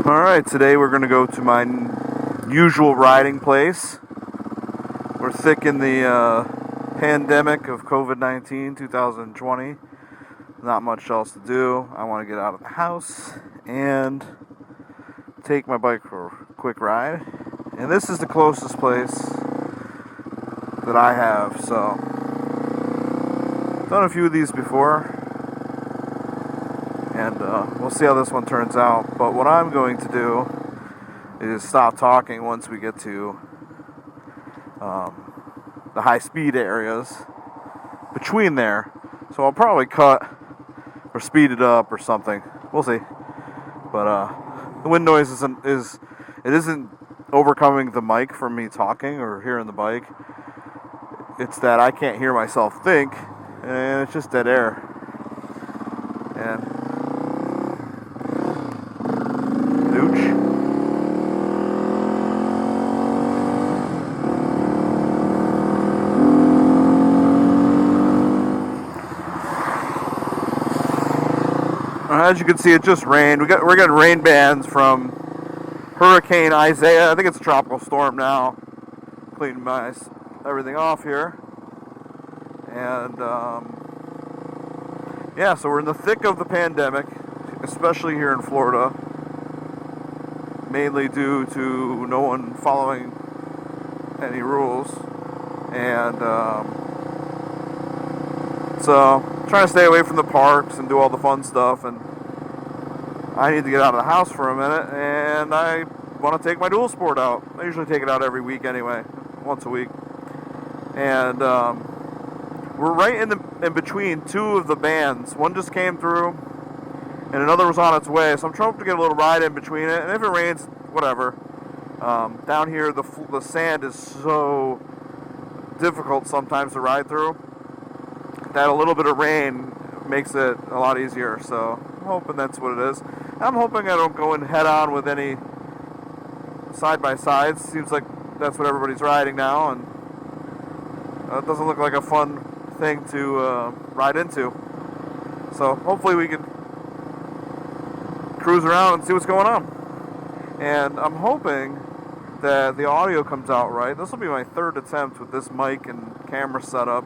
Alright, today we're going to go to my usual riding place. We're thick in the pandemic of COVID-19 2020. Not much else to do. I want to get out of the house and take my bike for a quick ride. And this is the closest place that I have. So, done a few of these before. And we'll see how this one turns out. But what I'm going to do is stop talking once we get to the high-speed areas between there. So I'll probably cut or speed it up or something. We'll see. But the wind noise isn't overcoming the mic from me talking or hearing the bike. It's that I can't hear myself think, and it's just dead air. And as you can see, it just rained. We're getting rain bands from Hurricane Isaiah. I think it's a tropical storm now. Cleaning everything off here. And yeah, so we're in the thick of the pandemic, especially here in Florida. Mainly due to no one following any rules. And so trying to stay away from the parks and do all the fun stuff, and I need to get out of the house for a minute, and I want to take my dual sport out. I usually take it out every week anyway, once a week. And we're right in between two of the bands. One just came through, and another was on its way, so I'm trying to get a little ride in between it, and if it rains, whatever. Down here, the sand is so difficult sometimes to ride through that a little bit of rain makes it a lot easier, so I'm hoping that's what it is. I'm hoping I don't go in head-on with any side-by-sides. Seems like that's what everybody's riding now, and it doesn't look like a fun thing to ride into. So hopefully we can cruise around and see what's going on. And I'm hoping that the audio comes out right. This will be my third attempt with this mic and camera setup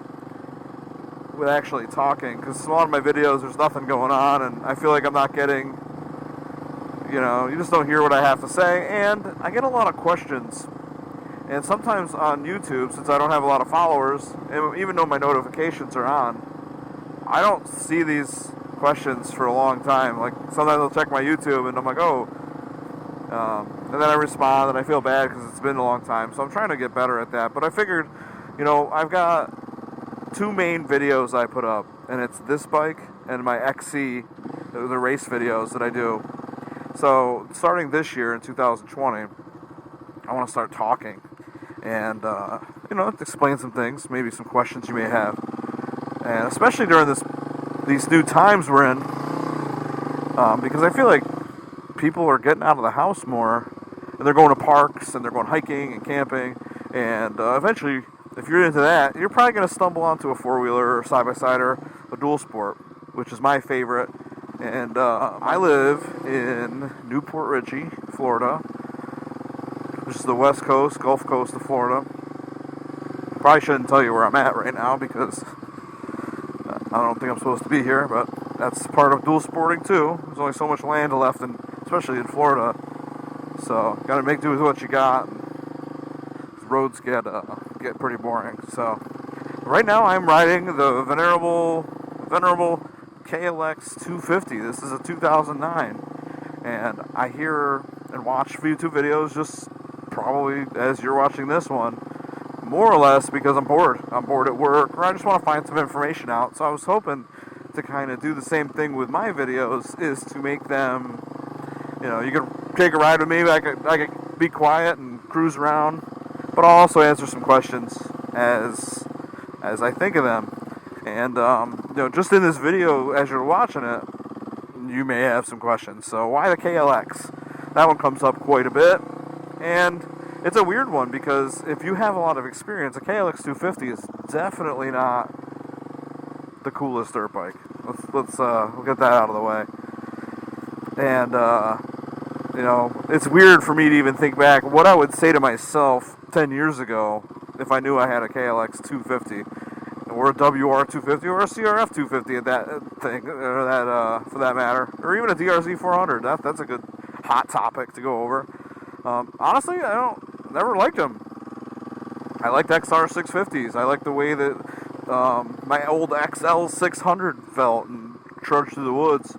with actually talking, because a lot of my videos there's nothing going on, and I feel like I'm not getting, you just don't hear what I have to say, and I get a lot of questions. And sometimes on YouTube, since I don't have a lot of followers, and even though my notifications are on, I don't see these questions for a long time. Like, sometimes I'll check my YouTube and I'm like, oh, and then I respond and I feel bad because it's been a long time. So I'm trying to get better at that. But I figured, I've got two main videos I put up, and it's this bike and my XC, the race videos that I do. So starting this year in 2020, I want to start talking and explain some things, maybe some questions you may have, and especially during these new times we're in, because I feel like people are getting out of the house more, and they're going to parks and they're going hiking and camping, and eventually, if you're into that, you're probably going to stumble onto a four-wheeler or side-by-sider, a dual sport, which is my favorite. And I live in Newport Richey, Florida, which is the west coast, Gulf Coast of Florida. Probably shouldn't tell you where I'm at right now because I don't think I'm supposed to be here, but that's part of dual sporting too. There's only so much land left, especially in Florida. So, got to make do with what you got. Roads get pretty boring. So right now I'm riding the venerable KLX250. This is a 2009, and I hear and watch YouTube videos just probably as you're watching this one, more or less because I'm bored. I'm bored at work, or I just want to find some information out. So I was hoping to kind of do the same thing with my videos, is to make them, you can take a ride with me. I could be quiet and cruise around, but I'll also answer some questions as I think of them. And just in this video, as you're watching it, you may have some questions. So why the KLX? That one comes up quite a bit, and it's a weird one because if you have a lot of experience, a KLX250 is definitely not the coolest dirt bike. We'll get that out of the way. And You know, it's weird for me to even think back what I would say to myself 10 years ago if I knew I had a KLX250 or a WR250 or a CRF250 at that thing, or that for that matter, or even a DRZ400. That's a good hot topic to go over. Honestly, never liked them. I liked XR650s. I liked the way that my old XL600 felt and trudged through the woods.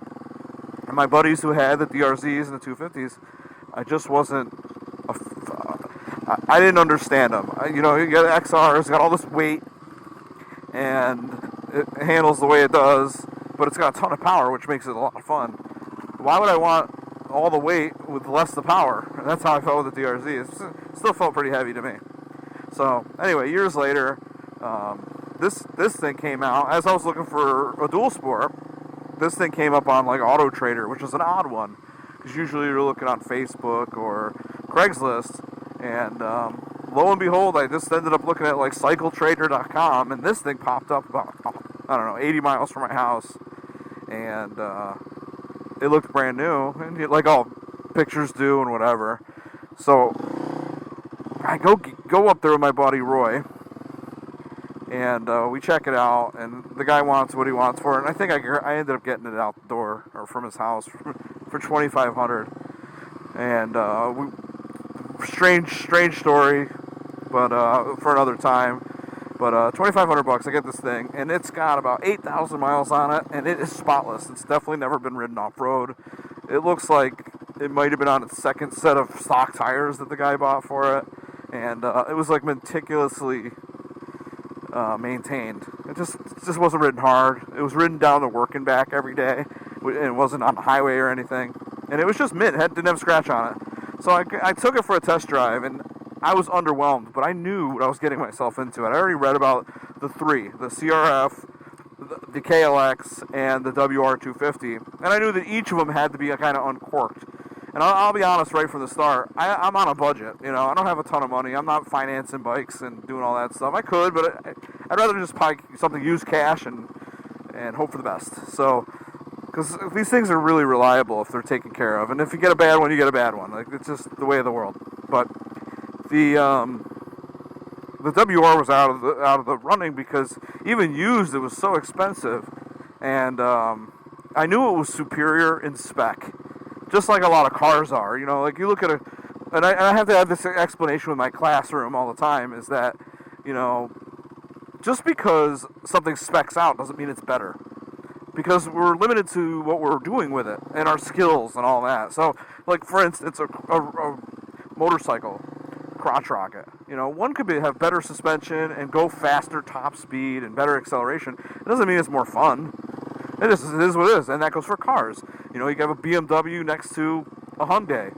And my buddies who had the DRZs and the 250s, I just wasn't. I didn't understand them. You know, you got the XR, it's got all this weight, and it handles the way it does, but it's got a ton of power, which makes it a lot of fun. Why would I want all the weight with less the power? And that's how I felt with the DRZ. It still felt pretty heavy to me. So anyway, years later, this thing came out. As I was looking for a dual sport, this thing came up on like Auto Trader, which is an odd one, because usually you're looking on Facebook or Craigslist, and lo and behold, I just ended up looking at like CycleTrader.com, and this thing popped up about, I don't know, 80 miles from my house, and it looked brand new, and like all pictures do and whatever. So I go up there with my buddy Roy, and we check it out, and the guy wants what he wants for it, and I think I ended up getting it out the door, or from his house, for $2,500, and strange story, but for another time, but $2,500, I get this thing, and it's got about 8,000 miles on it, and it is spotless. It's definitely never been ridden off-road. It looks like it might have been on its second set of stock tires that the guy bought for it, and it was like meticulously maintained. It just wasn't ridden hard. It was ridden down to work and back every day, and it wasn't on the highway or anything. And it was just mint. It didn't have a scratch on it. So I took it for a test drive, and I was underwhelmed, but I knew what I was getting myself into. I already read about the three, the CRF, the KLX, and the WR250, and I knew that each of them had to be kind of uncorked. And I'll be honest right from the start, I'm on a budget. You know, I don't have a ton of money. I'm not financing bikes and doing all that stuff. I could, but I'd rather just buy something, use cash, and hope for the best. So, because these things are really reliable if they're taken care of. And if you get a bad one, you get a bad one. Like, it's just the way of the world. But the WR was out of the running because even used, it was so expensive, and I knew it was superior in spec. Just like a lot of cars are, you know, like you look at and I have to have this explanation with my classroom all the time, is that, you know, just because something specs out doesn't mean it's better, because we're limited to what we're doing with it and our skills and all that. So, like, for instance, a motorcycle, crotch rocket, you know, one could have better suspension and go faster top speed and better acceleration. It doesn't mean it's more fun. It is what it is, and that goes for cars. You know, you have a BMW next to a Hyundai.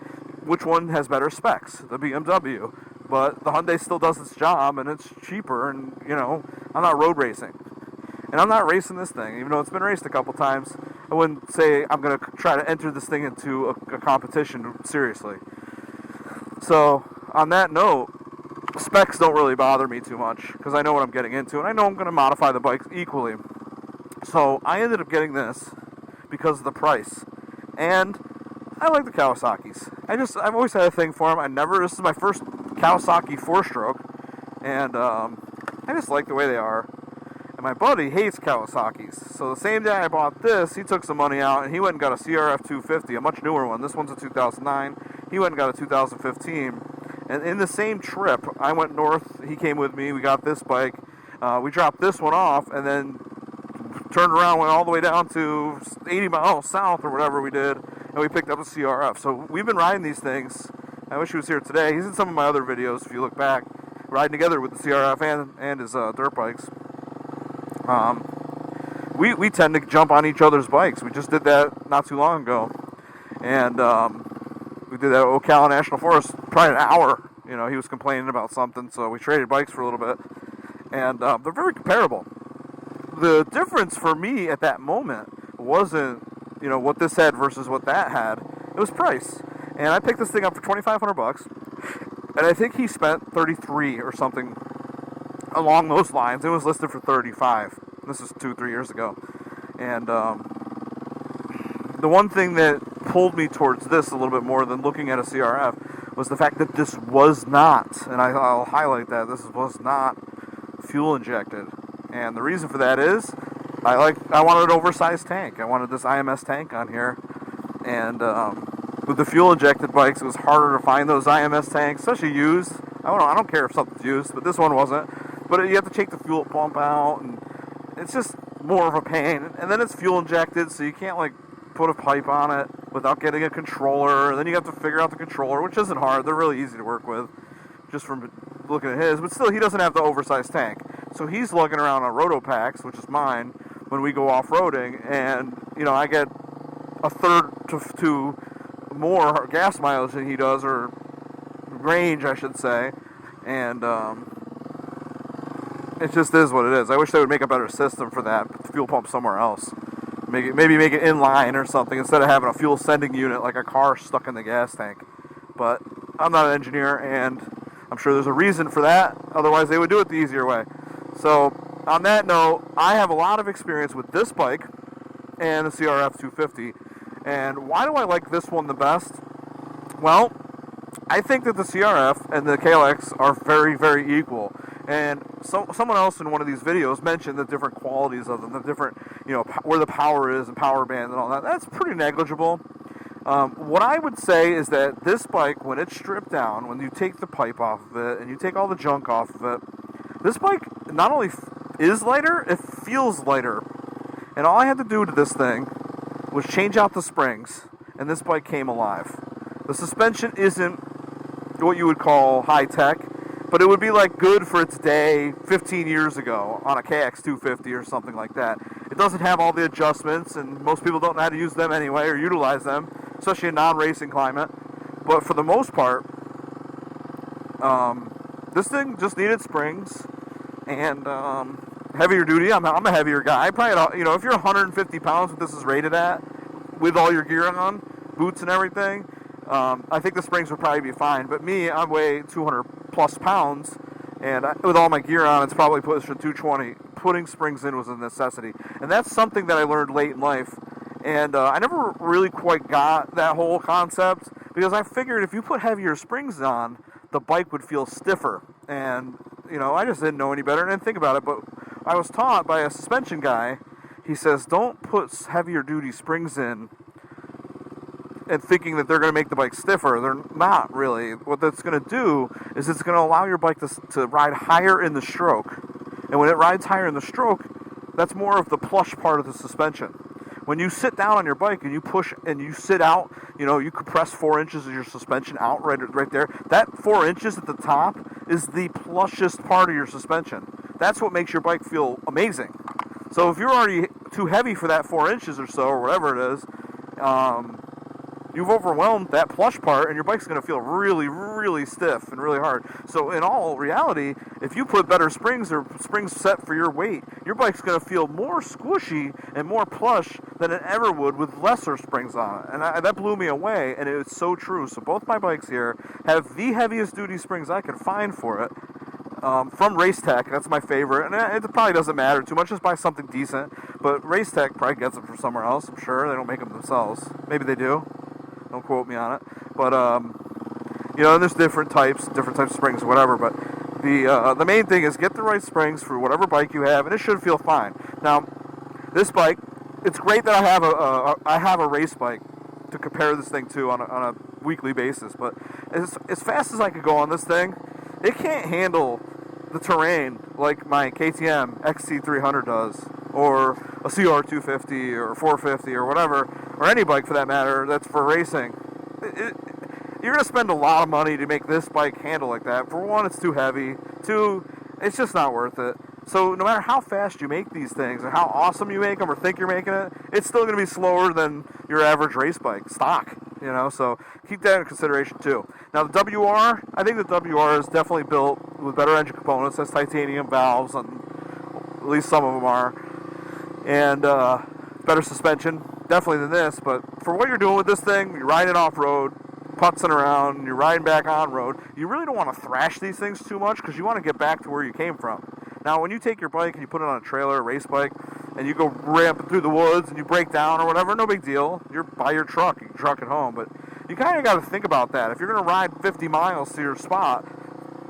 Which one has better specs? The BMW. But the Hyundai still does its job, and it's cheaper, and, you know, I'm not road racing. And I'm not racing this thing, even though it's been raced a couple times. I wouldn't say I'm going to try to enter this thing into a competition seriously. So, on that note, specs don't really bother me too much, because I know what I'm getting into, and I know I'm going to modify the bikes equally. So I ended up getting this because of the price, and I like the Kawasaki's. I've always had a thing for them. This is my first Kawasaki 4-stroke, and I just like the way they are. And my buddy hates Kawasaki's, so the same day I bought this, he took some money out, and he went and got a CRF 250, a much newer one. This one's a 2009. He went and got a 2015, and in the same trip, I went north. He came with me. We got this bike. We dropped this one off, and then turned around, went all the way down to 80 miles south or whatever we did, and we picked up a CRF. So we've been riding these things. I wish he was here today. He's in some of my other videos, if you look back, riding together with the CRF and his dirt bikes. We tend to jump on each other's bikes. We just did that not too long ago. And we did that at Ocala National Forest, probably an hour. You know, he was complaining about something, so we traded bikes for a little bit. And they're very comparable. The difference for me at that moment wasn't, you know, what this had versus what that had. It was price. And I picked this thing up for $2,500, and I think he spent $33 or something along those lines. It was listed for $35. This is 2-3 years ago. And the one thing that pulled me towards this a little bit more than looking at a CRF was the fact that this was not, and I'll highlight that, this was not fuel injected. And the reason for that is I wanted an oversized tank. I wanted this IMS tank on here. And with the fuel injected bikes, it was harder to find those IMS tanks, especially used. I don't care if something's used, but this one wasn't. But you have to take the fuel pump out, and it's just more of a pain. And then it's fuel injected, so you can't like put a pipe on it without getting a controller. And then you have to figure out the controller, which isn't hard. They're really easy to work with, just from looking at his. But still, he doesn't have the oversized tank. So he's lugging around on roto packs, which is mine, when we go off-roading. And, you know, I get a third to more gas mileage than he does, or range, I should say. And it just is what it is. I wish they would make a better system for that. Put the fuel pump somewhere else. Maybe make it inline or something instead of having a fuel sending unit like a car stuck in the gas tank. But I'm not an engineer, and I'm sure there's a reason for that. Otherwise, they would do it the easier way. So, on that note, I have a lot of experience with this bike and the CRF 250. And why do I like this one the best? Well, I think that the CRF and the KLX are very, very equal. And someone else in one of these videos mentioned the different qualities of them, the different, you know, where the power is and power band and all that. That's pretty negligible. What I would say is that this bike, when it's stripped down, when you take the pipe off of it and you take all the junk off of it, this bike not only is lighter, it feels lighter. And all I had to do to this thing was change out the springs, and this bike came alive. The suspension isn't what you would call high-tech, but it would be like good for its day 15 years ago on a KX250 or something like that. It doesn't have all the adjustments, and most people don't know how to use them anyway or utilize them, especially in non-racing climate. But for the most part, this thing just needed springs and heavier duty. I'm a heavier guy. Probably, you know, if you're 150 pounds, what this is rated at, with all your gear on, boots and everything, I think the springs would probably be fine. But me, I weigh 200 plus pounds, and with all my gear on, it's probably pushing 220. Putting springs in was a necessity, and that's something that I learned late in life. And I never really quite got that whole concept, because I figured if you put heavier springs on, the bike would feel stiffer. And, you know, I just didn't know any better and didn't think about it. But I was taught by a suspension guy, he says, don't put heavier duty springs in and thinking that they're going to make the bike stiffer. They're not really. What that's going to do is it's going to allow your bike to ride higher in the stroke. And when it rides higher in the stroke, that's more of the plush part of the suspension. When you sit down on your bike and you push and you sit out, you know, you compress 4 inches of your suspension out right there. That 4 inches at the top is the plushest part of your suspension. That's what makes your bike feel amazing. So if you're already too heavy for that 4 inches or so, or whatever it is, you've overwhelmed that plush part, and your bike's going to feel really, really stiff and really hard. So in all reality, if you put better springs or springs set for your weight, your bike's going to feel more squishy and more plush than it ever would with lesser springs on it. And that blew me away, and it's so true. So both my bikes here have the heaviest duty springs I could find for it. From Racetech, that's my favorite, and it probably doesn't matter too much, just buy something decent, but Racetech probably gets them from somewhere else, I'm sure. They don't make them themselves. Maybe they do. Don't quote me on it. But, you know, there's different types of springs, whatever. But the main thing is get the right springs for whatever bike you have, and it should feel fine. Now, this bike, it's great that I have a race bike to compare this thing to on a weekly basis. But as fast as I could go on this thing, it can't handle the terrain like my KTM XC300 does, or a CR250 or 450 or whatever, or any bike for that matter that's for racing. You're going to spend a lot of money to make this bike handle like that. For one, it's too heavy. Two, it's just not worth it. So no matter how fast you make these things, or how awesome you make them, or think you're making it, it's still going to be slower than your average race bike, stock. You know, so keep that in consideration too. Now the WR, I think the WR is definitely built with better engine components. Has titanium valves, and at least some of them are, and better suspension, definitely than this. But for what you're doing with this thing, you're riding off-road, putzing around, you're riding back on-road, you really don't want to thrash these things too much, because you want to get back to where you came from. Now, when you take your bike and you put it on a trailer, a race bike, and you go ramping through the woods and you break down or whatever, no big deal. You're by your truck, you can truck it home. But you kind of got to think about that. If you're going to ride 50 miles to your spot,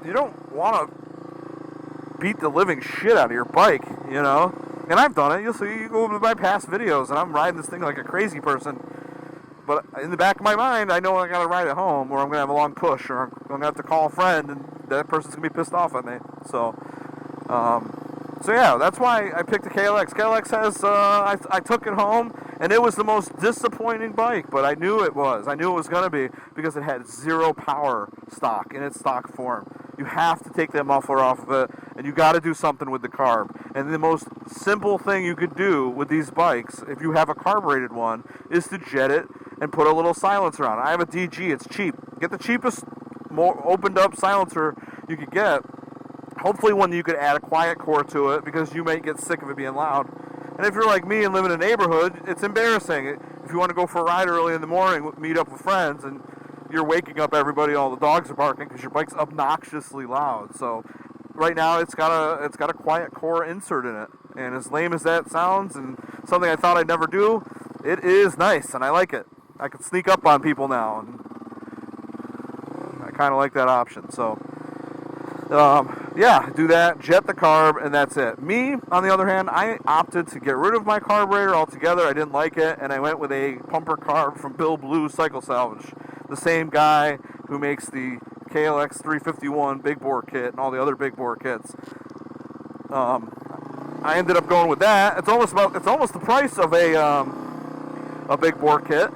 you don't want to beat the living shit out of your bike, you know? And I've done it. You'll see, you go over my past videos, and I'm riding this thing like a crazy person. But in the back of my mind, I know I got to ride it home, or I'm going to have a long push, or I'm going to have to call a friend, and that person's going to be pissed off at me. So yeah, that's why I picked the KLX. KLX has, I took it home, and it was the most disappointing bike, but I knew it was. I knew it was going to be, because it had zero power stock in its stock form. You have to take that muffler off of it, and you got to do something with the carb. And the most simple thing you could do with these bikes, if you have a carbureted one, is to jet it and put a little silencer on it. I have a DG, it's cheap. Get the cheapest, more opened up silencer you could get. Hopefully one you could add a quiet core to it, because you might get sick of it being loud. And if you're like me and live in a neighborhood, it's embarrassing. If you want to go for a ride early in the morning, meet up with friends, and you're waking up everybody, all the dogs are barking because your bike's obnoxiously loud. So right now it's got a quiet core insert in it. And as lame as that sounds, and something I thought I'd never do, it is nice, and I like it. I can sneak up on people now, and I kind of like that option. So yeah, do that, jet the carb, and that's it. Me, on the other hand, I opted to get rid of my carburetor altogether. I didn't like it, and I went with a pumper carb from Bill Blue Cycle Salvage, the same guy who makes the KLX250 big bore kit and all the other big bore kits. I ended up going with that. It's almost the price of a big bore kit,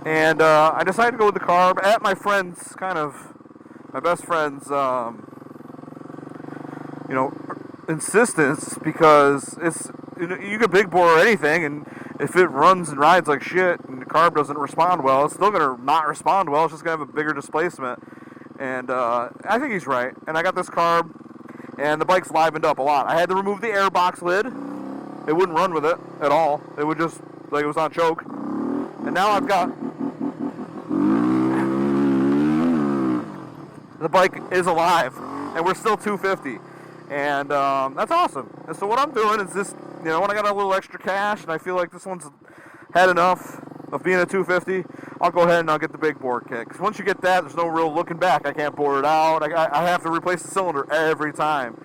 and I decided to go with the carb at my best friend's, insistence, because it's, you can big bore anything, and if it runs and rides like shit and the carb doesn't respond well, it's still gonna not respond well. It's just gonna have a bigger displacement, and I think he's right. And I got this carb, and the bike's livened up a lot. I had to remove the airbox lid. It wouldn't run with it at all. It would just, like, it was on choke. And now I've got, the bike is alive, and we're still 250, and that's awesome. And so what I'm doing is this, when I got a little extra cash and I feel like this one's had enough of being a 250, I'll go ahead and I'll get the big bore kit. Because once you get that, there's no real looking back. I can't bore it out. I have to replace the cylinder every time.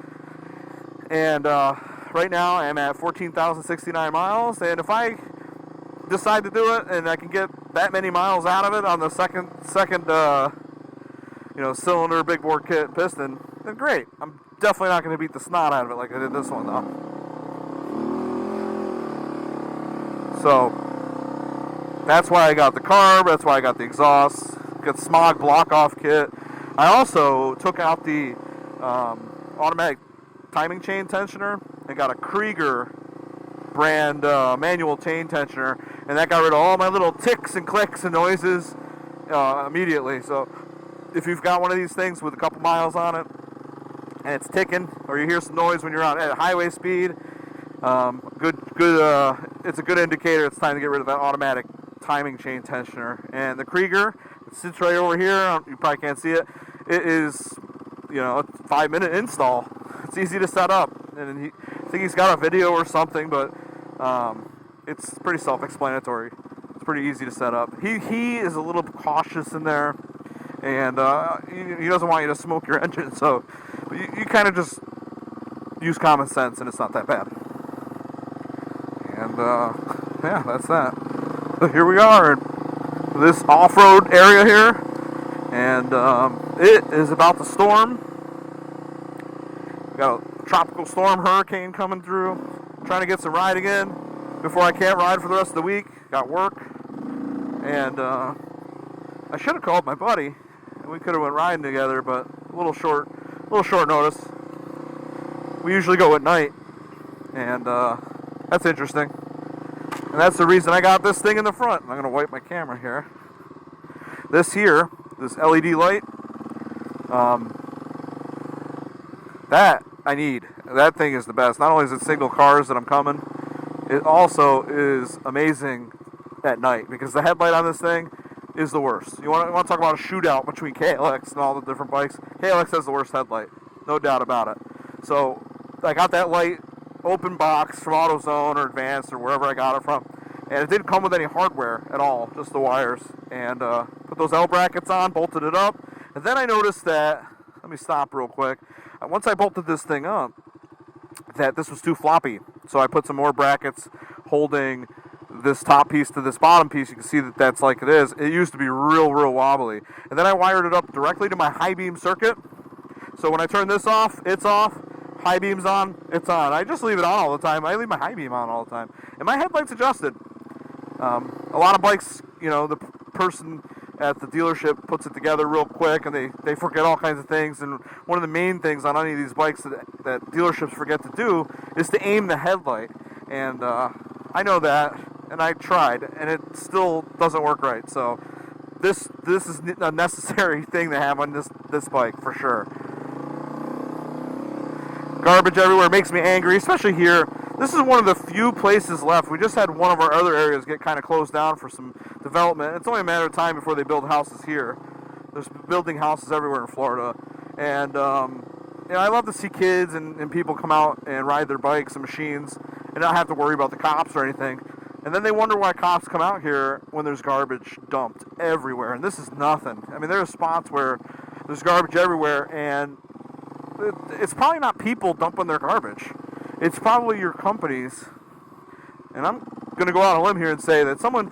And right now I'm at 14,069 miles, and if I decide to do it and I can get that many miles out of it on the second cylinder big bore kit piston, then great. I'm definitely not going to beat the snot out of it like I did this one, though. So that's why I got the carb. That's why I got the exhaust. Got smog block off kit. I also took out the automatic timing chain tensioner and got a Krieger brand manual chain tensioner, and that got rid of all my little ticks and clicks and noises immediately. So if you've got one of these things with a couple miles on it and it's ticking, or you hear some noise when you're out at highway speed, it's a good indicator it's time to get rid of that automatic timing chain tensioner. And the Krieger, it sits right over here. You probably can't see it. It is, a 5-minute install. It's easy to set up, and I think he's got a video or something, but it's pretty self-explanatory. It's pretty easy to set up. He is a little cautious in there, and he doesn't want you to smoke your engine, so you kind of just use common sense, and it's not that bad. And yeah, that's that. So here we are in this off-road area here, and it is about to storm. We got a tropical storm hurricane coming through. Trying to get some riding in before I can't ride for the rest of the week. Got work, and I should have called my buddy, and we could have went riding together, but a little short notice. We usually go at night, and that's interesting. And that's the reason I got this thing in the front. I'm going to wipe my camera here. This LED light, that I need. That thing is the best. Not only is it signal cars that I'm coming, it also is amazing at night, because the headlight on this thing is the worst. You want to talk about a shootout between KLX and all the different bikes? KLX has the worst headlight, no doubt about it. So I got that light open box from AutoZone or Advanced or wherever I got it from. And it didn't come with any hardware at all, just the wires. And put those L brackets on, bolted it up. And then I noticed that, let me stop real quick. Once I bolted this thing up, that this was too floppy. So I put some more brackets holding this top piece to this bottom piece. You can see that that's like it is. It used to be real wobbly. And then I wired it up directly to my high beam circuit. So when I turn this off, it's off. High beam's on, it's on. I just leave it on all the time. I leave my high beam on all the time. And my headlight's adjusted. A lot of bikes, you know, the person at the dealership puts it together real quick, and they forget all kinds of things. And one of the main things on any of these bikes that dealerships forget to do is to aim the headlight. And I know that, and I tried, and it still doesn't work right. So this is a necessary thing to have on this bike for sure. Garbage everywhere makes me angry, especially here. This is one of the few places left. We just had one of our other areas get kind of closed down for some development. It's only a matter of time before they build houses here. There's building houses everywhere in Florida. And you know, I love to see kids and people come out and ride their bikes and machines and not have to worry about the cops or anything. And then they wonder why cops come out here when there's garbage dumped everywhere. And this is nothing. I mean, there are spots where there's garbage everywhere, and it's probably not people dumping their garbage. It's probably your companies. And I'm going to go out on a limb here and say that someone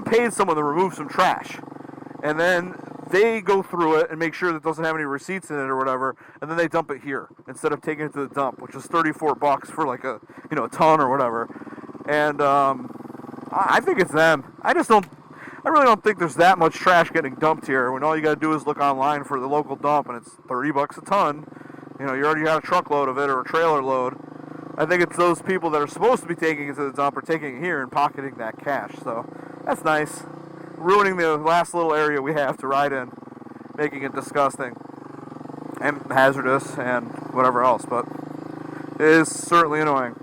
paid someone to remove some trash. And then they go through it and make sure that it doesn't have any receipts in it or whatever, and then they dump it here instead of taking it to the dump, which is $34 for like a ton or whatever. And I think it's them. I really don't think there's that much trash getting dumped here when all you got to do is look online for the local dump, and it's $30 a ton. You know, you already got a truckload of it or a trailer load. I think it's those people that are supposed to be taking it to the dump are taking it here and pocketing that cash. So that's nice. Ruining the last little area we have to ride in, making it disgusting and hazardous and whatever else, but it is certainly annoying.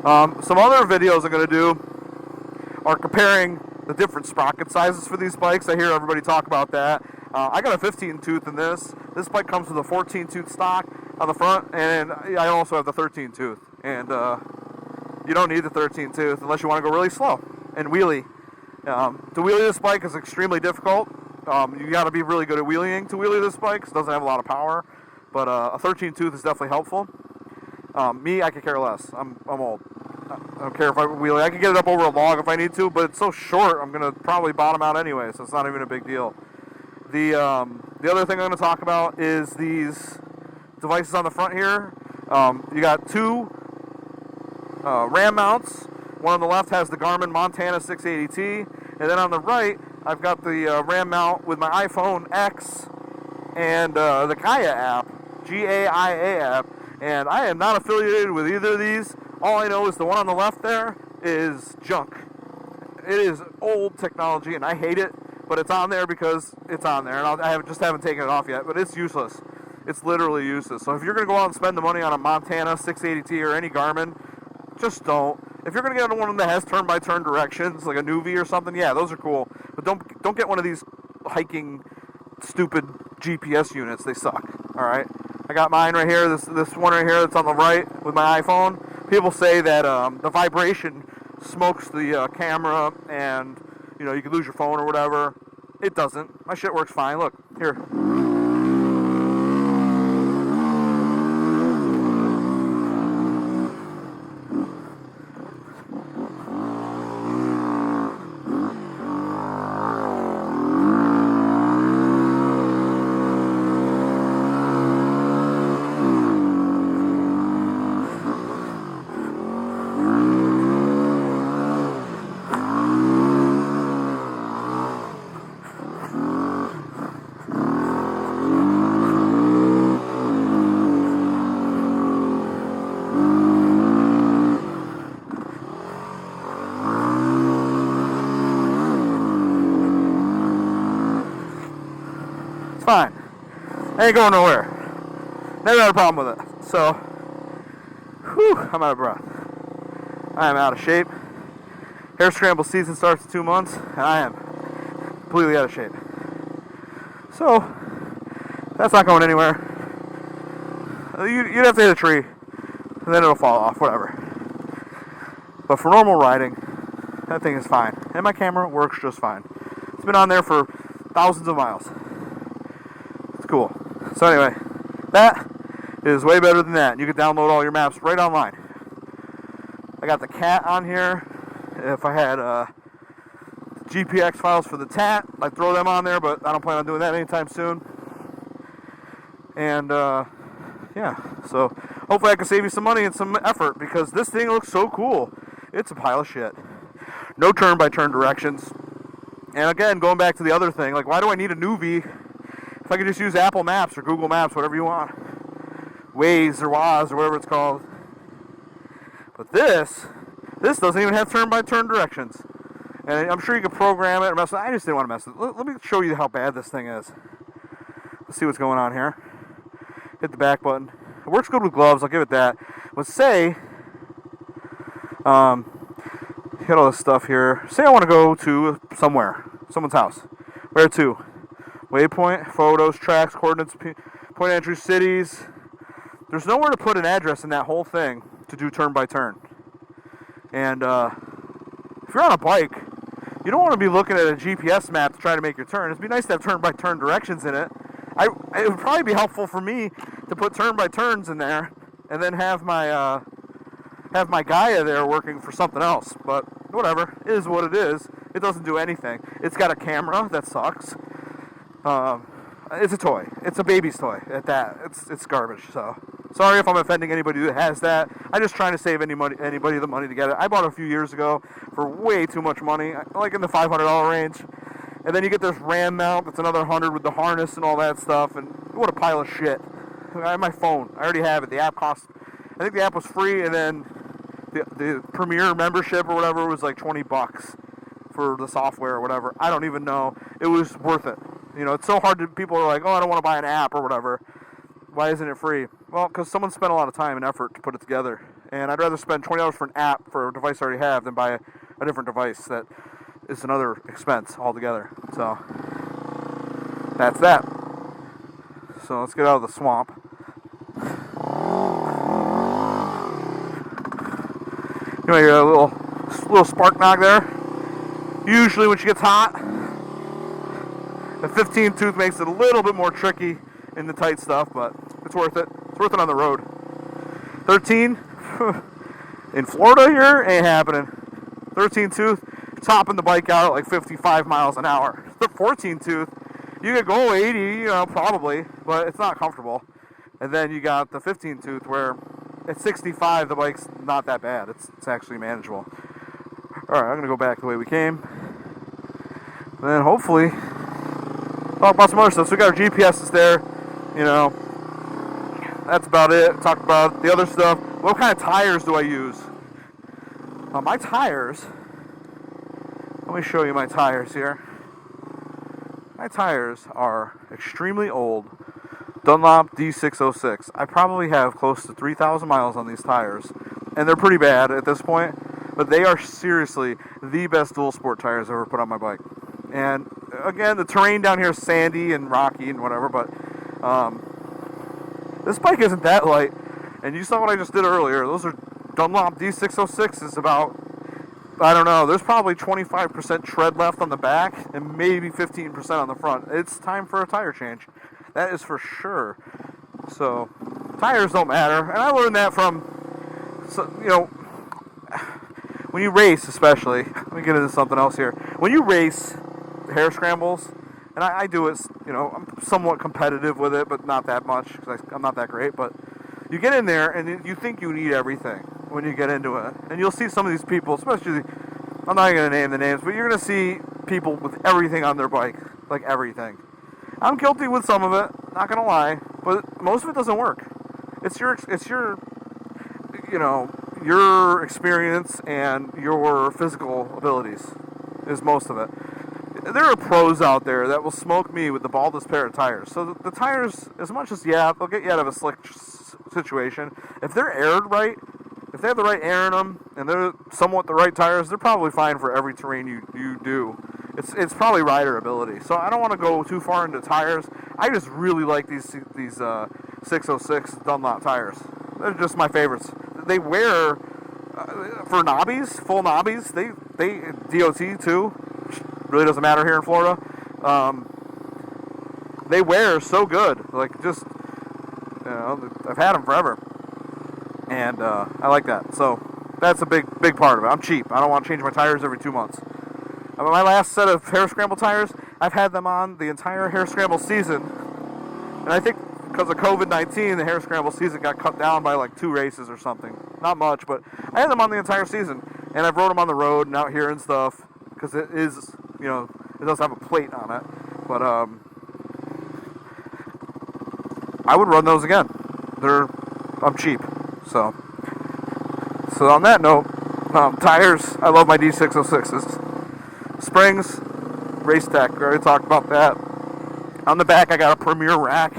Some other videos I'm going to do are comparing the different sprocket sizes for these bikes. I hear everybody talk about that. I got a 15 tooth in this. This bike comes with a 14 tooth stock on the front, and I also have the 13 tooth. And you don't need the 13 tooth unless you want to go really slow and wheelie. To wheelie this bike is extremely difficult. You got to be really good at wheeling to wheelie this bike. It doesn't have a lot of power, but a 13 tooth is definitely helpful. Me, I could care less. I'm old. I don't care if I wheelie. I can get it up over a log if I need to, but it's so short, I'm going to probably bottom out anyway, so it's not even a big deal. The other thing I'm going to talk about is these devices on the front here. You got two RAM mounts. One on the left has the Garmin Montana 680T, and then on the right, I've got the RAM mount with my iPhone X and the GAIA app, GAIA app, and I am not affiliated with either of these. All I know is the one on the left there is junk. It is old technology, and I hate it, but it's on there because it's on there, and I just haven't taken it off yet, but it's useless. It's literally useless. So if you're going to go out and spend the money on a Montana 680T or any Garmin, just don't. If you're going to get one that has turn-by-turn directions, like a Nuvi or something, yeah, those are cool. But don't get one of these hiking, stupid GPS units. They suck, all right? I got mine right here, this one right here that's on the right with my iPhone. People say that the vibration smokes the camera and, you could lose your phone or whatever. It doesn't. My shit works fine. Look, here. Fine. I ain't going nowhere. Never had a problem with it. So, I'm out of breath. I am out of shape. Hair scramble season starts in 2 months, and I am completely out of shape. So, that's not going anywhere. You'd have to hit a tree. and then it'll fall off, whatever. But for normal riding, that thing is fine. And my camera works just fine. It's been on there for thousands of miles. It's cool. So anyway, that is way better than that. You can download all your maps right online. I got the cat on here. If I had GPX files for the tat, I'd throw them on there, but I don't plan on doing that anytime soon. And yeah, so hopefully I can save you some money and some effort, because this thing looks so cool. It's a pile of shit. No turn-by-turn directions. And again, going back to the other thing, like, why do I need a Nuvi if I could just use Apple Maps or Google Maps, whatever you want? Waze or Waz or whatever it's called. But this doesn't even have turn-by-turn directions. And I'm sure you could program it or mess with it. I just didn't want to mess with it. Let me show you how bad this thing is. Let's see what's going on here. Hit the back button. It works good with gloves, I'll give it that. But say, hit all this stuff here. Say I want to go to somewhere, someone's house. Where to? Waypoint, photos, tracks, coordinates, point entry, cities. There's nowhere to put an address in that whole thing to do turn by turn. And if you're on a bike, you don't want to be looking at a GPS map to try to make your turn. It'd be nice to have turn by turn directions in it. It would probably be helpful for me to put turn by turns in there, and then have my GAIA there working for something else. But whatever, it is what it is. It doesn't do anything. It's got a camera that sucks. It's a toy. It's a baby's toy at that. It's garbage. So sorry if I'm offending anybody who has that. I'm just trying to save anybody the money to get it. I bought it a few years ago for way too much money, like in the $500 range. And then you get this RAM mount that's another $100 with the harness and all that stuff. And what a pile of shit. I have my phone. I already have it. The app costs, I think the app was free, and then the Premier membership or whatever was like $20 for the software or whatever. I don't even know. It was worth it. You know, it's so hard to, people are like, oh, I don't want to buy an app or whatever. Why isn't it free? Well, because someone spent a lot of time and effort to put it together. And I'd rather spend $20 for an app for a device I already have than buy a different device that is another expense altogether. So that's that. So let's get out of the swamp. Anyway, you got a little spark knock there. Usually when she gets hot, the 15 tooth makes it a little bit more tricky in the tight stuff, but it's worth it. It's worth it on the road. 13 in Florida here ain't happening. 13 tooth, topping the bike out at like 55 miles an hour. The 14 tooth, you could go 80, you know, probably, but it's not comfortable. And then you got the 15 tooth where at 65 the bike's not that bad. It's actually manageable. Alright, I'm gonna go back the way we came. And then hopefully talk about some other stuff. So we got our GPS is there, you know. That's about it. Talk about the other stuff. What kind of tires do I use? My tires, let me show you my tires here. My tires are extremely old Dunlop D606. I probably have close to 3,000 miles on these tires, and they're pretty bad at this point, but they are seriously the best dual sport tires I've ever put on my bike. And again, the terrain down here is sandy and rocky and whatever, but this bike isn't that light. And you saw what I just did earlier. Those are Dunlop D606 is about, I don't know, there's probably 25% tread left on the back and maybe 15% on the front. It's time for a tire change. That is for sure. So, tires don't matter. And I learned that from, you know, when you race especially, let me get into something else here. When you race hair scrambles, and I do it, you know, I'm somewhat competitive with it, but not that much, because I'm not that great, but you get in there, and you think you need everything when you get into it. And you'll see some of these people, especially, I'm not going to name the names, but you're going to see people with everything on their bike, like everything. I'm guilty with some of it, not going to lie, but most of it doesn't work. It's your, you know, your experience and your physical abilities is most of it. There are pros out there that will smoke me with the baldest pair of tires. So the tires, as much as, yeah, they'll get you out of a slick situation. If they're aired right, if they have the right air in them, and they're somewhat the right tires, they're probably fine for every terrain you do. It's probably rider ability. So I don't want to go too far into tires. I just really like these 606 Dunlop tires. They're just my favorites. they wear for knobbies, full knobbies. They DOT too. Really doesn't matter here in Florida. They wear so good. Like, just, you know, I've had them forever, and I like that. So that's a big part of it. I'm cheap. I don't want to change my tires every 2 months. My last set of hair scramble tires, I've had them on the entire hair scramble season, and I think because of COVID-19, the hair scramble season got cut down by like 2 races or something. Not much, but I had them on the entire season, and I've rode them on the road and out here and stuff, because it is, you know, it does have a plate on it, but I would run those again. I'm cheap, so on that note, tires, I love my D606s. Springs, Race Tech, we already talked about that. On the back, I got a Premier rack.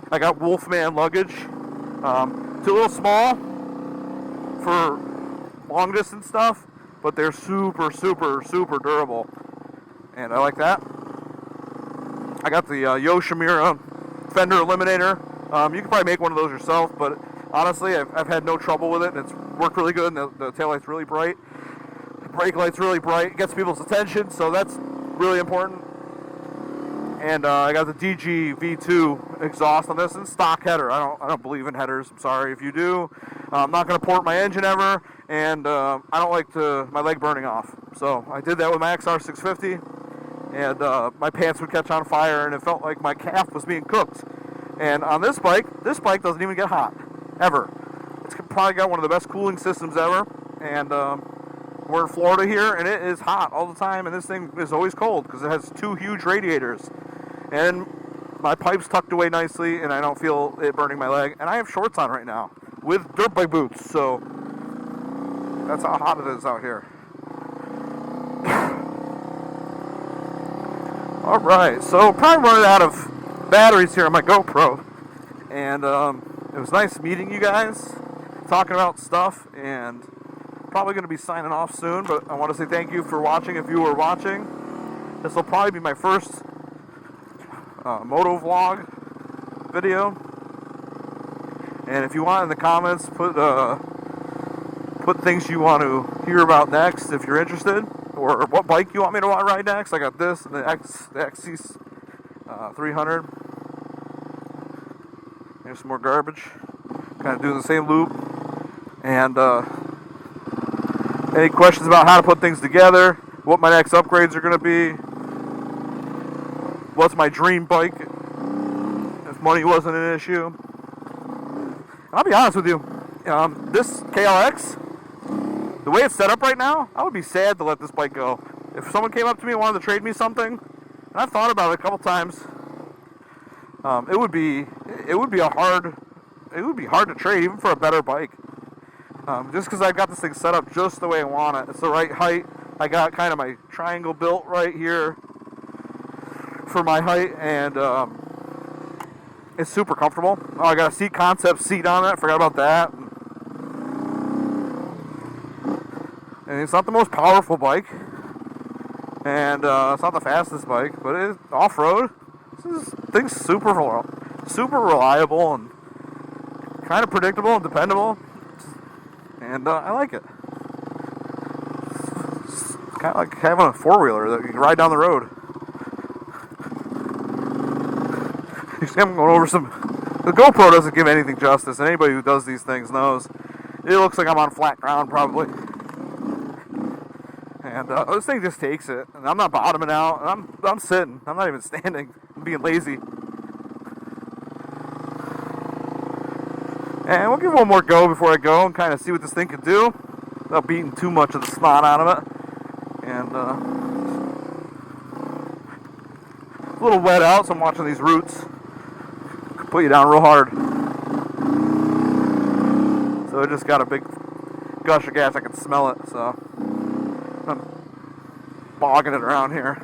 I got Wolfman luggage. It's a little small for long distance stuff, but they're super durable, and I like that. I got the Yoshimura fender eliminator. You can probably make one of those yourself, but honestly, I've had no trouble with it, and it's worked really good, and the taillight's really bright. The brake light's really bright. It gets people's attention, so that's really important. And I got the DG V2 exhaust on this, and stock header. I don't believe in headers. I'm sorry if you do. I'm not going to port my engine ever, and I don't like my leg burning off. So I did that with my XR650, and my pants would catch on fire, and it felt like my calf was being cooked. And on this bike doesn't even get hot, ever. It's probably got one of the best cooling systems ever, and we're in Florida here, and it is hot all the time, and this thing is always cold because it has 2 huge radiators. And my pipe's tucked away nicely, and I don't feel it burning my leg. And I have shorts on right now with dirt bike boots, so that's how hot it is out here. All right, so probably running out of batteries here on my GoPro, and it was nice meeting you guys, talking about stuff, and probably going to be signing off soon, but I want to say thank you for watching if you were watching. This will probably be my first Moto vlog video, and if you want in the comments, put things you want to hear about next if you're interested, or what bike you want me to ride next. I got this and the XC 300. Here's some more garbage, kind of doing the same loop. And any questions about how to put things together, what my next upgrades are going to be, what's my dream bike if money wasn't an issue. And I'll be honest with you, this KLX, the way it's set up right now, I would be sad to let this bike go. If someone came up to me and wanted to trade me something, and I've thought about it a couple times, it would be hard to trade even for a better bike. Just because I've got this thing set up just the way I want it. It's the right height. I got kind of my triangle built right here for my height, and it's super comfortable. Oh, I got a seat concept seat on it. I forgot about that. And it's not the most powerful bike, and it's not the fastest bike, but it's off-road. This thing's super reliable and kind of predictable and dependable, and I like it. It's kind of like having a four-wheeler that you can ride down the road. You see, I'm going over some. The GoPro doesn't give anything justice, and anybody who does these things knows it looks like I'm on flat ground probably. And this thing just takes it, and I'm not bottoming out, and I'm sitting. I'm not even standing. I'm being lazy. And we'll give it one more go before I go and kind of see what this thing can do without beating too much of the snot out of it. And it's a little wet out, so I'm watching these roots. Could put you down real hard. So it just got a big gush of gas. I can smell it, so I'm bogging it around here.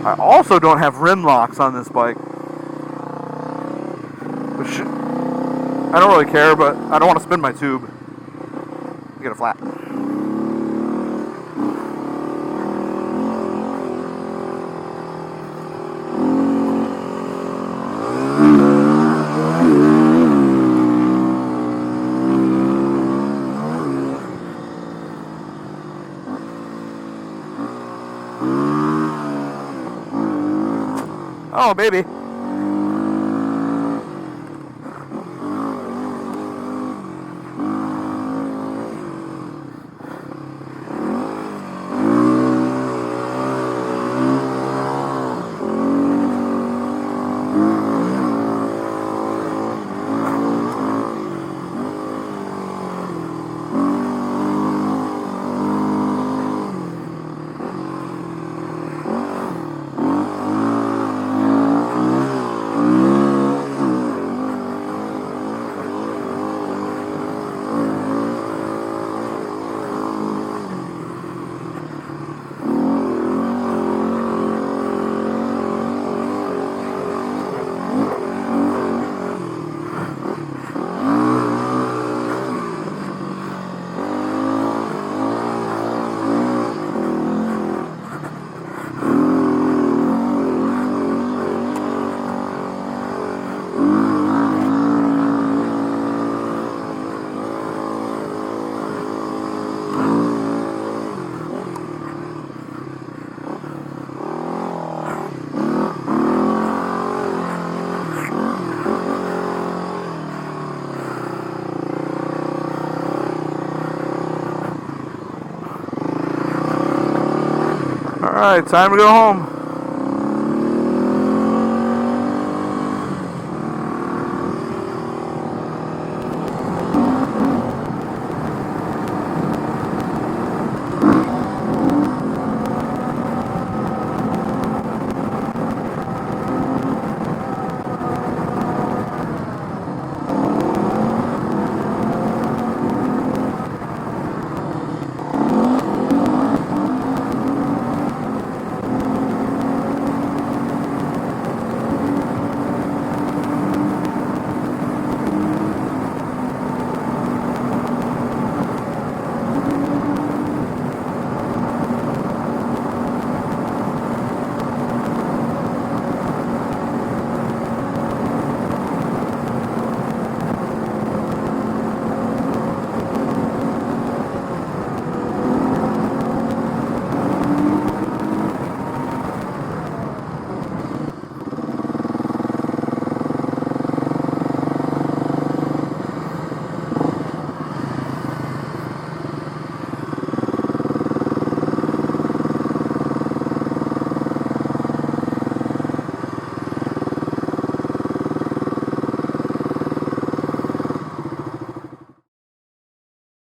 I also don't have rim locks on this bike, which I don't really care, but I don't want to spin my tube. Get a flat. Oh, baby. Alright, time to go home.